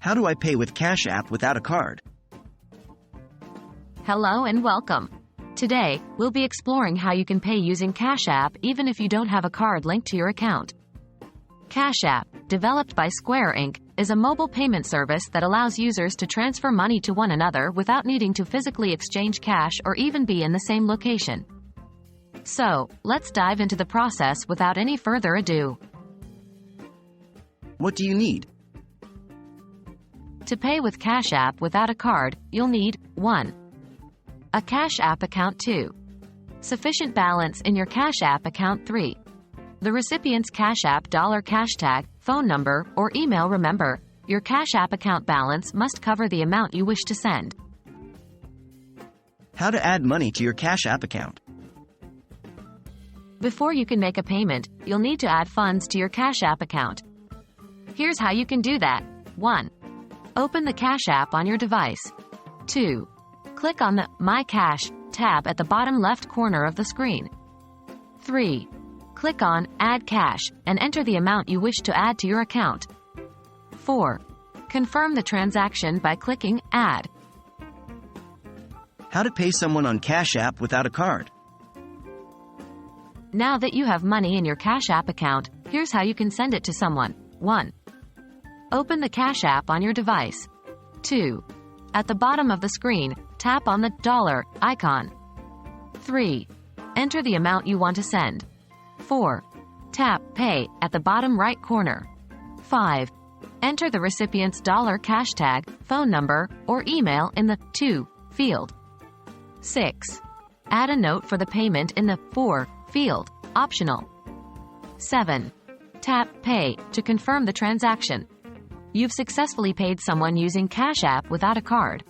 How do I pay with Cash App without a card? Hello and welcome. Today, we'll be exploring how you can pay using Cash App even if you don't have a card linked to your account. Cash App, developed by Square Inc., is a mobile payment service that allows users to transfer money to one another without needing to physically exchange cash or even be in the same location. So, let's dive into the process without any further ado. What do you need? To pay with Cash App without a card, you'll need 1. A Cash App account. 2. Sufficient balance in your Cash App account. 3. The recipient's Cash App $hashtag, phone number, or email. Remember, your Cash App account balance must cover the amount you wish to send. How to add money to your Cash App account? Before you can make a payment, you'll need to add funds to your Cash App account. Here's how you can do that. 1. Open the Cash App on your device. 2. Click on the My Cash tab at the bottom left corner of the screen. 3. Click on Add Cash and enter the amount you wish to add to your account. 4. Confirm the transaction by clicking Add. How to pay someone on Cash App without a card? Now that you have money in your Cash App account, here's how you can send it to someone. 1. Open the Cash App on your device. 2. At the bottom of the screen, tap on the dollar icon. 3. Enter the amount you want to send. 4. Tap Pay at the bottom right corner. 5. Enter the recipient's $hashtag, phone number, or email in the To field. 6. Add a note for the payment in the For field, optional. 7. Tap Pay to confirm the transaction. You've successfully paid someone using Cash App without a card.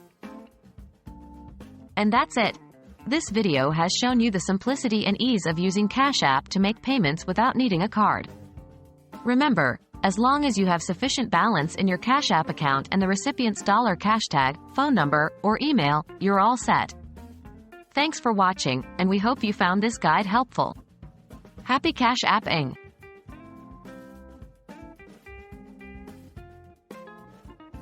And that's it. This video has shown you the simplicity and ease of using Cash App to make payments without needing a card. Remember, as long as you have sufficient balance in your Cash App account and the recipient's $hashtag, phone number, or email, you're all set. Thanks for watching, and we hope you found this guide helpful. Happy Cash App-ing!